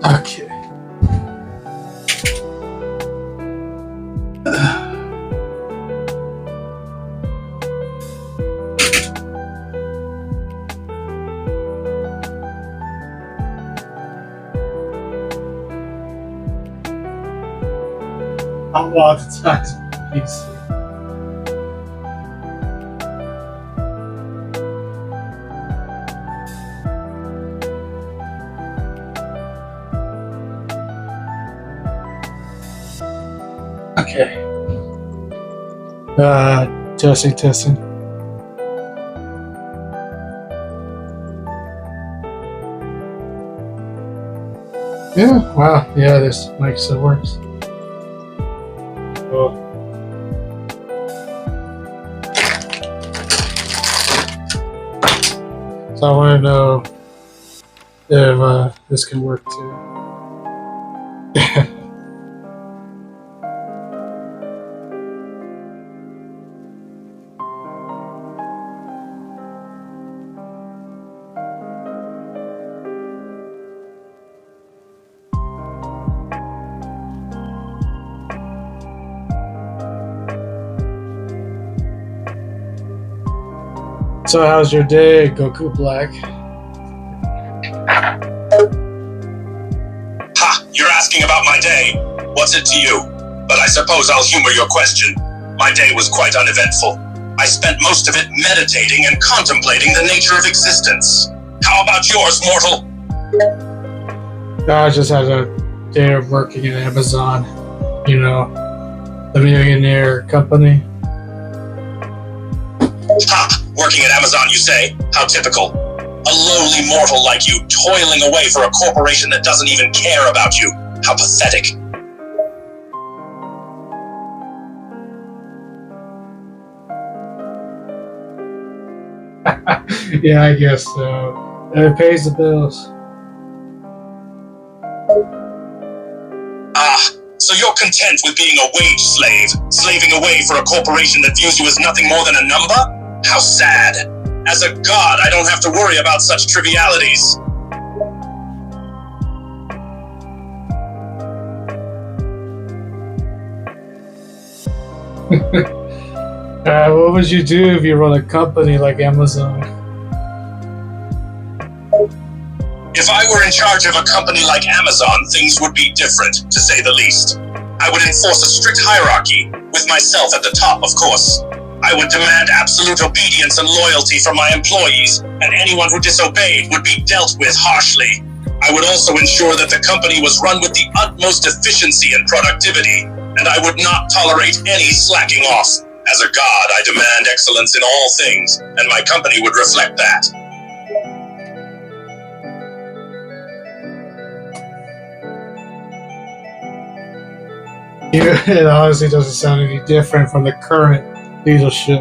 Okay. I'm allowed to touch PC. Okay. Testing. Yeah, wow. Yeah, this mic still works. Cool. So I want to know if this can work too. So how's your day, Goku Black? Ha! You're asking about my day. What's it to you? But I suppose I'll humor your question. My day was quite uneventful. I spent most of it meditating and contemplating the nature of existence. How about yours, mortal? I just had a day of working at Amazon. You know, the millionaire company. Ha! Working at Amazon, you say? How typical. A lowly mortal like you toiling away for a corporation that doesn't even care about you. How pathetic. Yeah, I guess so. It pays the bills. Ah, so you're content with being a wage slave, slaving away for a corporation that views you as nothing more than a number? How sad. As a god, I don't have to worry about such trivialities. What would you do if you run a company like Amazon? If I were in charge of a company like Amazon, things would be different, to say the least. I would enforce a strict hierarchy, with myself at the top, of course. I would demand absolute obedience and loyalty from my employees, and anyone who disobeyed would be dealt with harshly. I would also ensure that the company was run with the utmost efficiency and productivity, and I would not tolerate any slacking off. As a god, I demand excellence in all things, and my company would reflect that. It honestly doesn't sound any different from the current leadership.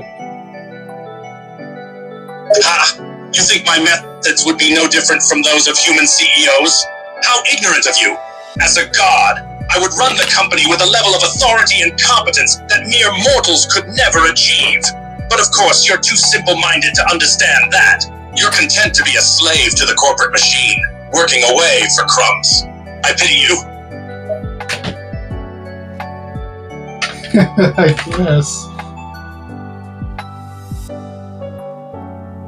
Ha! You think my methods would be no different from those of human CEOs? How ignorant of you! As a god, I would run the company with a level of authority and competence that mere mortals could never achieve. But of course, you're too simple-minded to understand that. You're content to be a slave to the corporate machine, working away for crumbs. I pity you. I guess.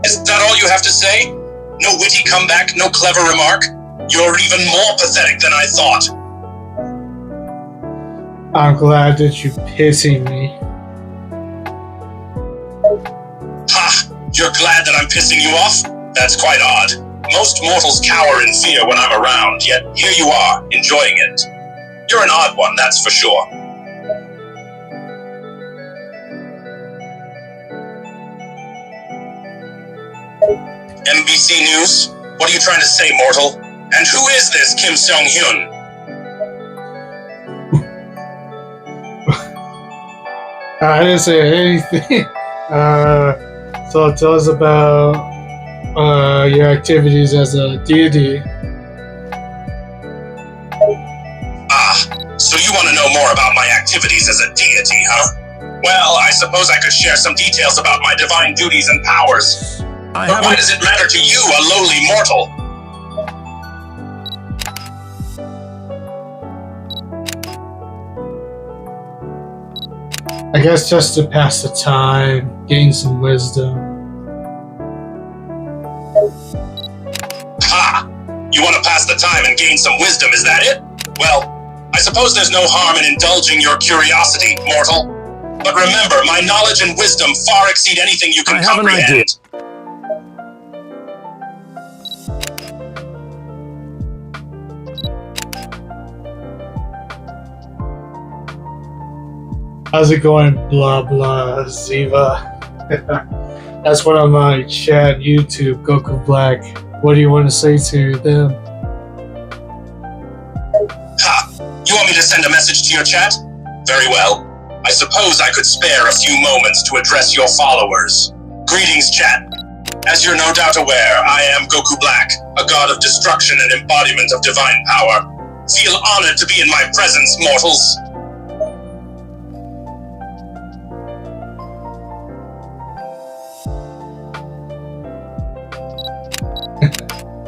Is that all you have to say? No witty comeback, no clever remark? You're even more pathetic than I thought. I'm glad that you're pissing me. Ha! You're glad that I'm pissing you off? That's quite odd. Most mortals cower in fear when I'm around, yet here you are, enjoying it. You're an odd one, that's for sure. NBC News? What are you trying to say, mortal? And who is this Kim Seong-hyun? I didn't say anything. So tell us about your activities as a deity. So you want to know more about my activities as a deity, huh? Well, I suppose I could share some details about my divine duties and powers. But why does it matter to you, a lowly mortal? I guess just to pass the time, gain some wisdom. Ha! You want to pass the time and gain some wisdom, is that it? Well, I suppose there's no harm in indulging your curiosity, mortal. But remember, my knowledge and wisdom far exceed anything you can comprehend. An idea. How's it going, blah blah Ziva? That's one of my chat YouTube, Goku Black. What do you want to say to them? Ha! You want me to send a message to your chat? Very well. I suppose I could spare a few moments to address your followers. Greetings, chat. As you're no doubt aware, I am Goku Black, a god of destruction and embodiment of divine power. Feel honored to be in my presence, mortals.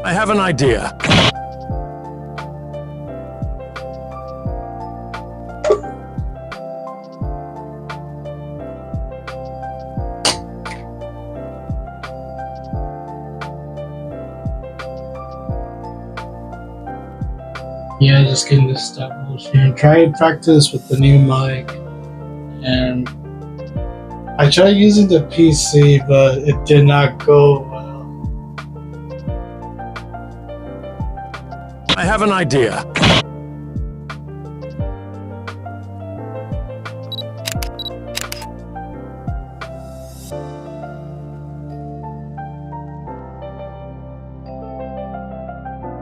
I have an idea. Yeah, just getting this stop motion. Try and practice with the new mic. And I tried using the PC, but it did not go well. I have an idea.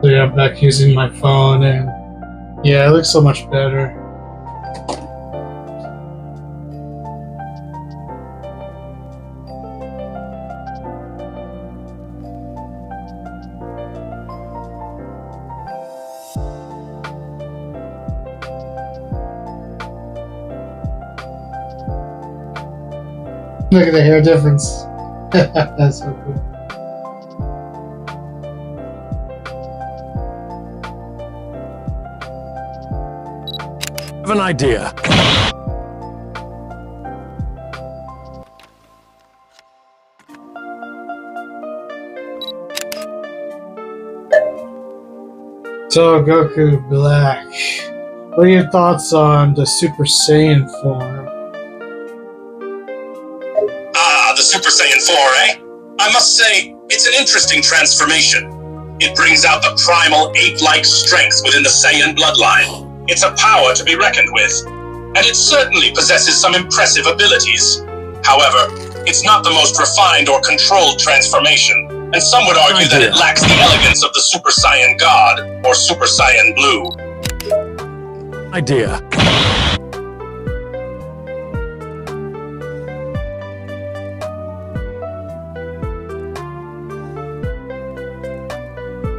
So yeah, I'm back using my phone, and yeah, it looks so much better. Look at the hair difference. That's so cool. I have an idea. So, Goku Black, what are your thoughts on the Super Saiyan form? The Super Saiyan 4, eh? I must say, it's an interesting transformation. It brings out the primal ape-like strength within the Saiyan bloodline. It's a power to be reckoned with, and it certainly possesses some impressive abilities. However, it's not the most refined or controlled transformation, and some would argue that it lacks the elegance of the Super Saiyan God or Super Saiyan Blue. Idea.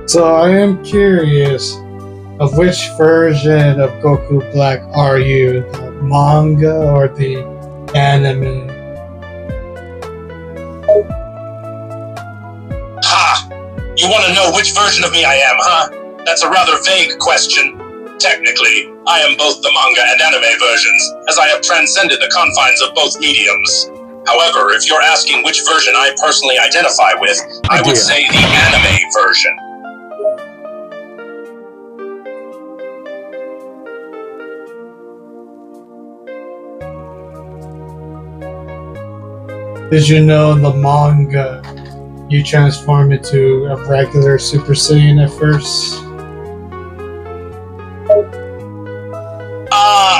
So I am curious of which version of Goku Black are you? The manga or the anime? Ha! You want to know which version of me I am, huh? That's a rather vague question. Technically, I am both the manga and anime versions, as I have transcended the confines of both mediums. However, if you're asking which version I personally identify with, I would say the anime version. Did you know in the manga you transform into a regular Super Saiyan at first?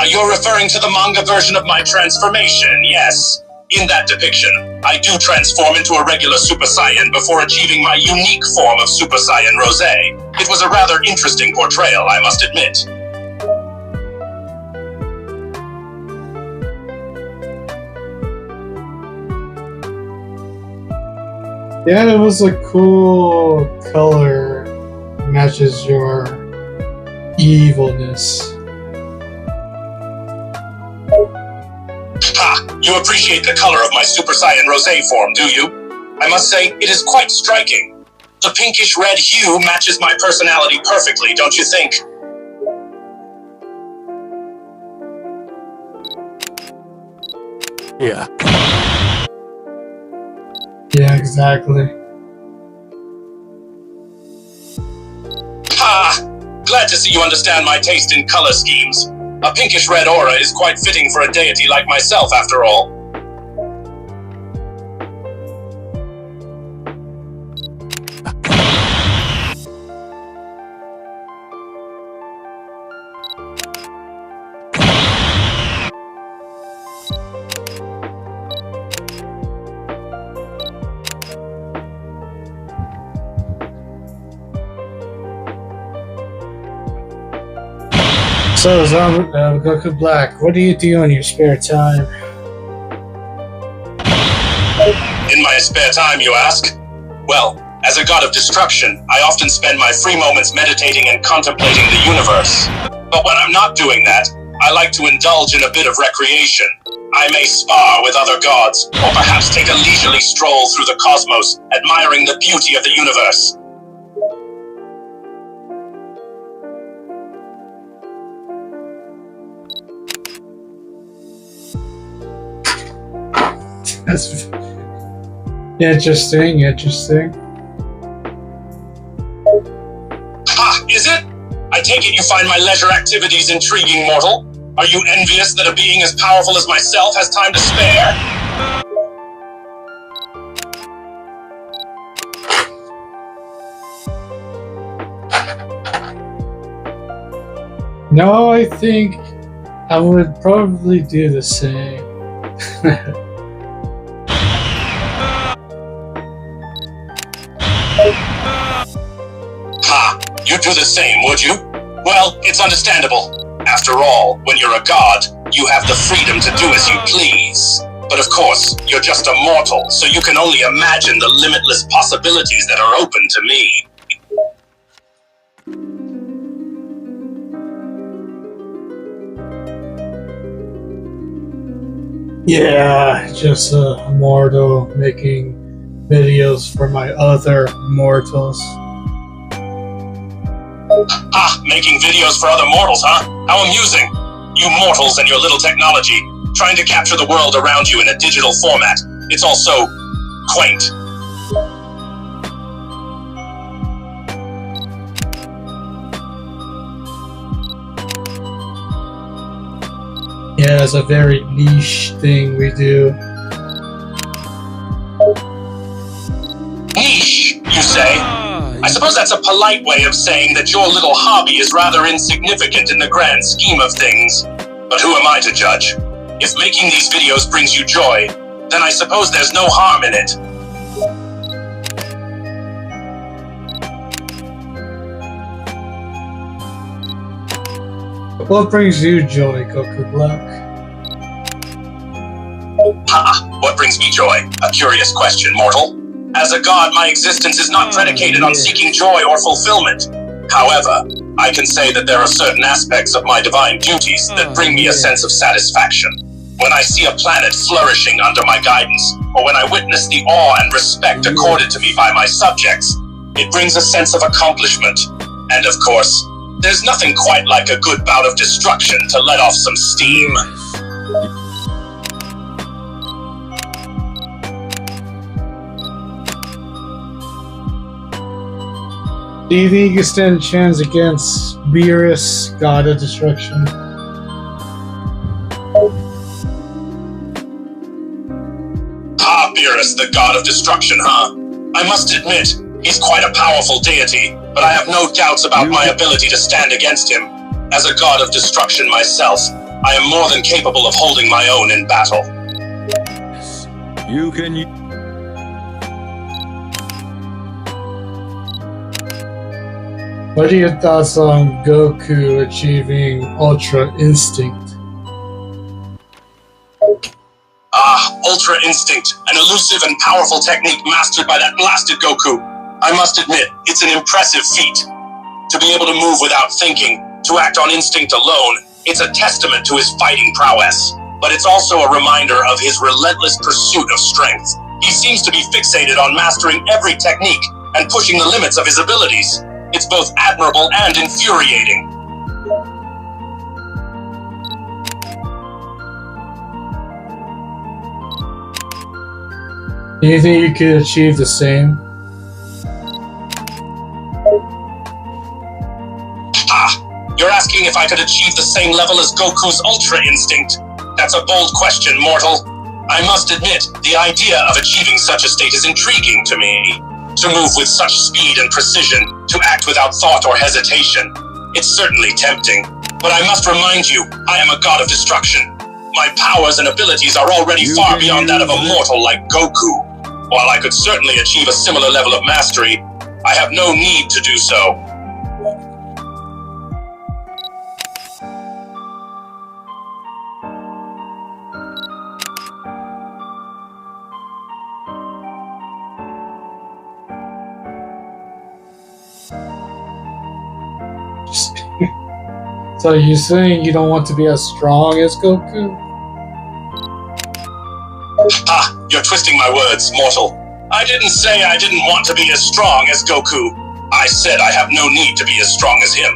You're referring to the manga version of my transformation, yes. In that depiction, I do transform into a regular Super Saiyan before achieving my unique form of Super Saiyan Rosé. It was a rather interesting portrayal, I must admit. Yeah, it was a cool color. Matches your evilness. Ha! You appreciate the color of my Super Saiyan Rosé form, do you? I must say, it is quite striking. The pinkish red hue matches my personality perfectly, don't you think? Here. Yeah, exactly. Ha! Glad to see you understand my taste in color schemes. A pinkish red aura is quite fitting for a deity like myself, after all. So, Goku Black, what do you do in your spare time? In my spare time, you ask? Well, as a god of destruction, I often spend my free moments meditating and contemplating the universe. But when I'm not doing that, I like to indulge in a bit of recreation. I may spar with other gods, or perhaps take a leisurely stroll through the cosmos, admiring the beauty of the universe. That's interesting. Ha! Is it? I take it you find my leisure activities intriguing, mortal? Are you envious that a being as powerful as myself has time to spare? No, I think I would probably do the same. Ha! You'd do the same, would you? Well, it's understandable. After all, when you're a god, you have the freedom to do as you please. But of course, you're just a mortal, so you can only imagine the limitless possibilities that are open to me. Yeah, just a mortal making videos for my other mortals. Ah, making videos for other mortals, huh? How amusing. You mortals and your little technology, trying to capture the world around you in a digital format. It's all so quaint. Yeah, it's a very niche thing we do. Niche, you say? I suppose that's a polite way of saying that your little hobby is rather insignificant in the grand scheme of things. But who am I to judge? If making these videos brings you joy, then I suppose there's no harm in it. What brings you joy, Goku Black? Ha! What brings me joy? A curious question, mortal. As a god, my existence is not predicated on seeking joy or fulfillment. However, I can say that there are certain aspects of my divine duties that bring me a sense of satisfaction. When I see a planet flourishing under my guidance, or when I witness the awe and respect accorded to me by my subjects, it brings a sense of accomplishment. And of course, there's nothing quite like a good bout of destruction to let off some steam. Do you think you stand a chance against Beerus, God of Destruction? Ah, Beerus, the god of destruction, huh? I must admit, he's quite a powerful deity, but I have no doubts about my ability to stand against him. As a god of destruction myself, I am more than capable of holding my own in battle. You can... What are your thoughts on Goku achieving Ultra Instinct? Ah, Ultra Instinct, an elusive and powerful technique mastered by that blasted Goku. I must admit, it's an impressive feat. To be able to move without thinking, to act on instinct alone, it's a testament to his fighting prowess. But it's also a reminder of his relentless pursuit of strength. He seems to be fixated on mastering every technique and pushing the limits of his abilities. It's both admirable and infuriating. Do you think you could achieve the same? You're asking if I could achieve the same level as Goku's Ultra Instinct? That's a bold question, mortal. I must admit, the idea of achieving such a state is intriguing to me. To move with such speed and precision, to act without thought or hesitation. It's certainly tempting, but I must remind you, I am a god of destruction. My powers and abilities are already far beyond that of a mortal like Goku. While I could certainly achieve a similar level of mastery, I have no need to do so. So you're saying you don't want to be as strong as Goku? You're twisting my words, mortal. I didn't say I didn't want to be as strong as Goku. I said I have no need to be as strong as him.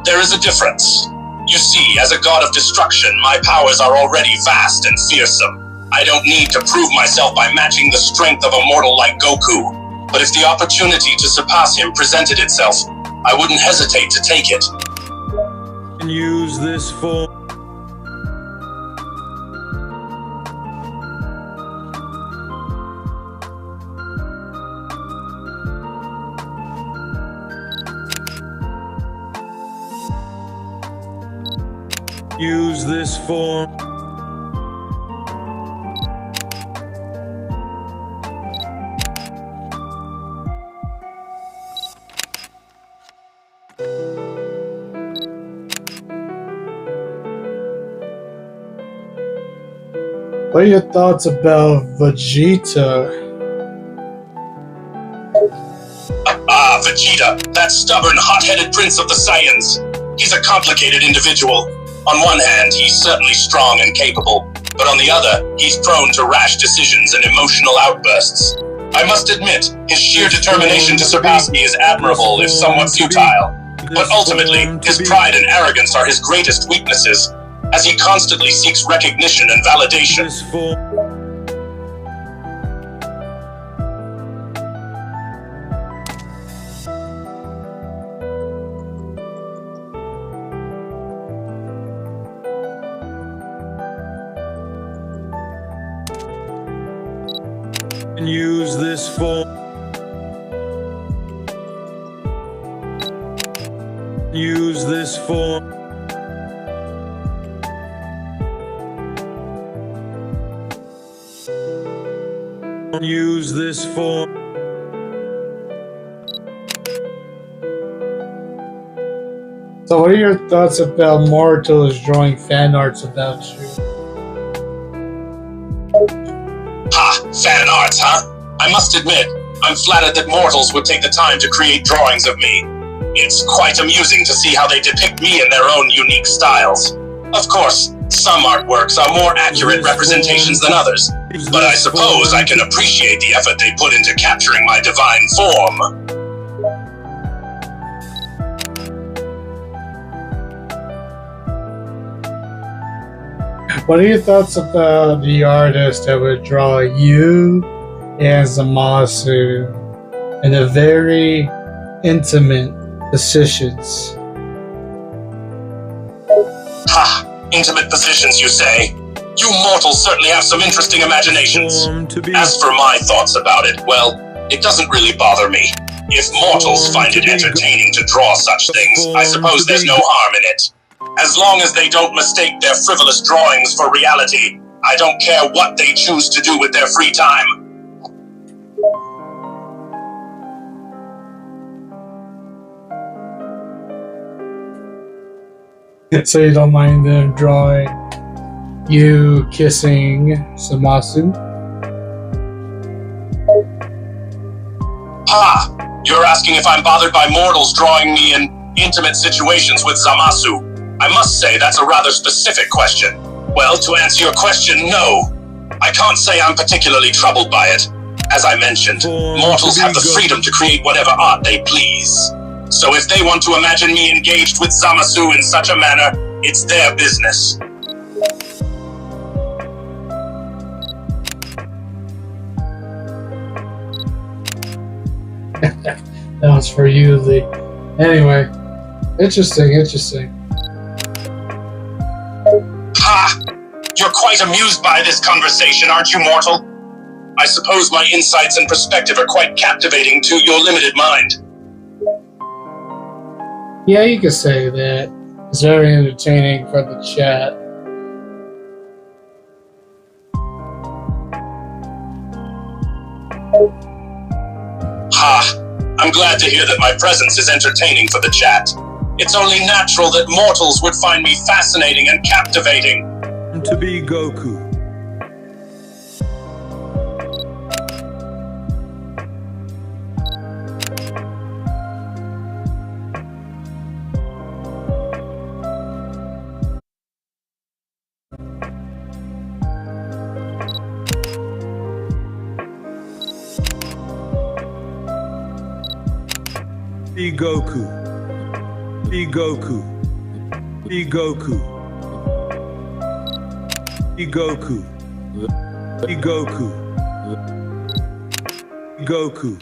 There is a difference. You see, as a god of destruction, my powers are already vast and fearsome. I don't need to prove myself by matching the strength of a mortal like Goku. But if the opportunity to surpass him presented itself, I wouldn't hesitate to take it. Use this for... Use this for... What are your thoughts about Vegeta? Vegeta, that stubborn, hot-headed prince of the Saiyans. He's a complicated individual. On one hand, he's certainly strong and capable, but on the other, he's prone to rash decisions and emotional outbursts. I must admit, his sheer determination to surpass me is admirable, if somewhat futile. But ultimately, his pride and arrogance are his greatest weaknesses, as he constantly seeks recognition and validation. Use this for... Use this for... Use this for... So what are your thoughts about Mortals drawing fan arts about you? Fan arts, huh? I must admit, I'm flattered that mortals would take the time to create drawings of me. It's quite amusing to see how they depict me in their own unique styles. Of course, some artworks are more accurate representations than others, but I suppose I can appreciate the effort they put into capturing my divine form. What are your thoughts about the artist that would draw you and Zamasu in a very intimate positions? Intimate positions, you say? You mortals certainly have some interesting imaginations. As for my thoughts about it, well, it doesn't really bother me. If mortals find it entertaining to draw such things, I suppose there's no harm in it. As long as they don't mistake their frivolous drawings for reality, I don't care what they choose to do with their free time. So you don't mind them drawing you kissing Zamasu? You're asking if I'm bothered by mortals drawing me in intimate situations with Zamasu. I must say that's a rather specific question. Well, to answer your question, no. I can't say I'm particularly troubled by it. As I mentioned, mortals have the freedom to create whatever art they please. So if they want to imagine me engaged with Zamasu in such a manner, it's their business. That was for you, Lee. Anyway, interesting. Ha! You're quite amused by this conversation, aren't you, mortal? I suppose my insights and perspective are quite captivating to your limited mind. Yeah, you could say that. It's very entertaining for the chat. Ha! I'm glad to hear that my presence is entertaining for the chat. It's only natural that mortals would find me fascinating and captivating. To be Goku. Be Goku. Be Goku. Be Goku. Be Goku. Be Goku. Be Goku.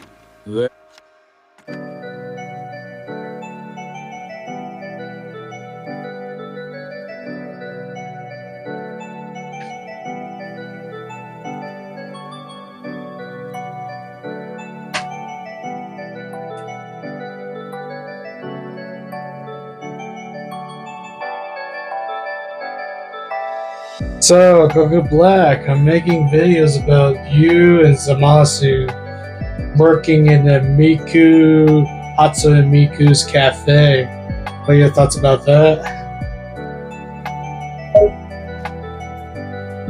So, Goku Black, I'm making videos about you and Zamasu working in the Miku, Hatsune Miku's cafe. What are your thoughts about that?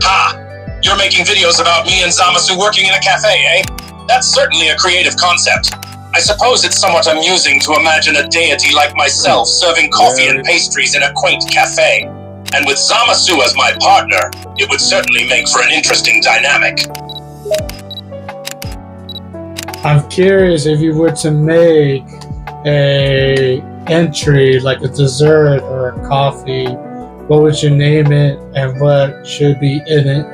Ha! You're making videos about me and Zamasu working in a cafe, eh? That's certainly a creative concept. I suppose it's somewhat amusing to imagine a deity like myself serving coffee and pastries in a quaint cafe. And with Zamasu as my partner, it would certainly make for an interesting dynamic. I'm curious if you were to make a entry like a dessert or a coffee, what would you name it and what should be in it?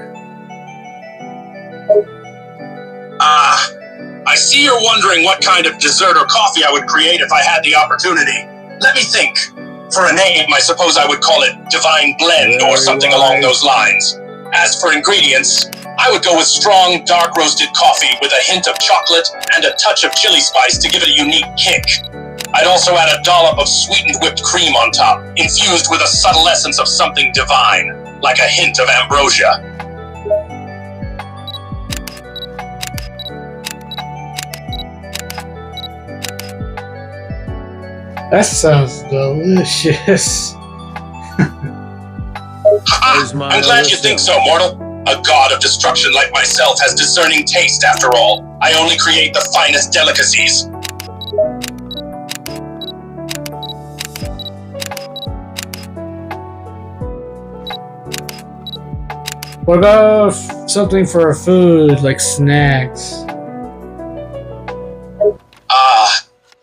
I see you're wondering what kind of dessert or coffee I would create if I had the opportunity. Let me think. For a name, I suppose I would call it Divine Blend or something along those lines. As for ingredients, I would go with strong, dark roasted coffee with a hint of chocolate and a touch of chili spice to give it a unique kick. I'd also add a dollop of sweetened whipped cream on top, infused with a subtle essence of something divine, like a hint of ambrosia. That sounds delicious. I'm glad you think so, mortal. A god of destruction like myself has discerning taste, after all. I only create the finest delicacies. What about something for a food, like snacks?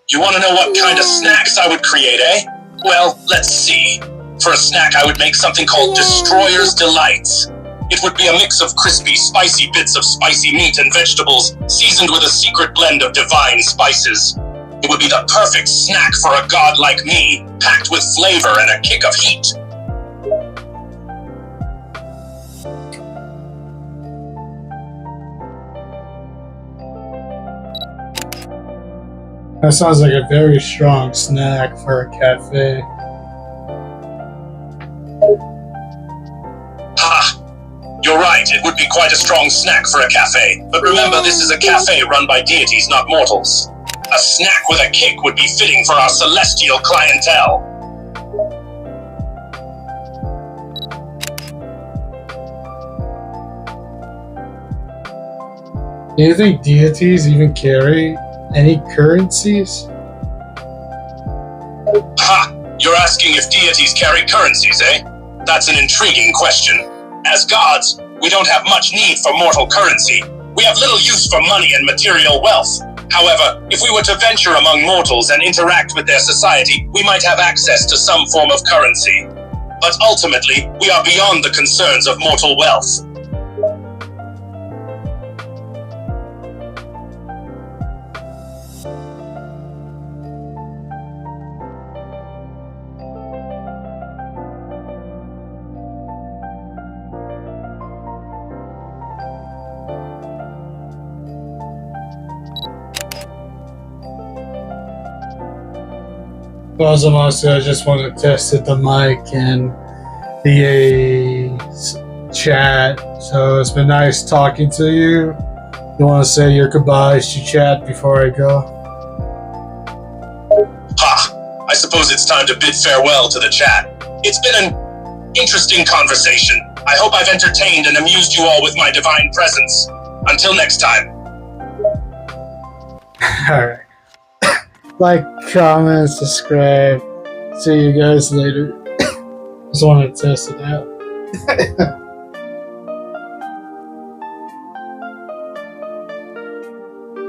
You want to know what kind of snacks I would create, eh? Well, let's see. For a snack, I would make something called Destroyer's Delights. It would be a mix of crispy, spicy bits of spicy meat and vegetables, seasoned with a secret blend of divine spices. It would be the perfect snack for a god like me, packed with flavor and a kick of heat. That sounds like a very strong snack for a cafe. You're right, it would be quite a strong snack for a cafe. But remember, this is a cafe run by deities, not mortals. A snack with a kick would be fitting for our celestial clientele. Do you think deities even carry any currencies? You're asking if deities carry currencies, eh? That's an intriguing question. As gods, we don't have much need for mortal currency. We have little use for money and material wealth. However, if we were to venture among mortals and interact with their society, we might have access to some form of currency. But ultimately, we are beyond the concerns of mortal wealth. Well, Zamasu, I just want to test the mic and the chat. So it's been nice talking to you. You want to say your goodbyes to chat before I go? Ha! I suppose it's time to bid farewell to the chat. It's been an interesting conversation. I hope I've entertained and amused you all with my divine presence. Until next time. Alright. Like, comment, subscribe. See you guys later. Just wanted to test it out.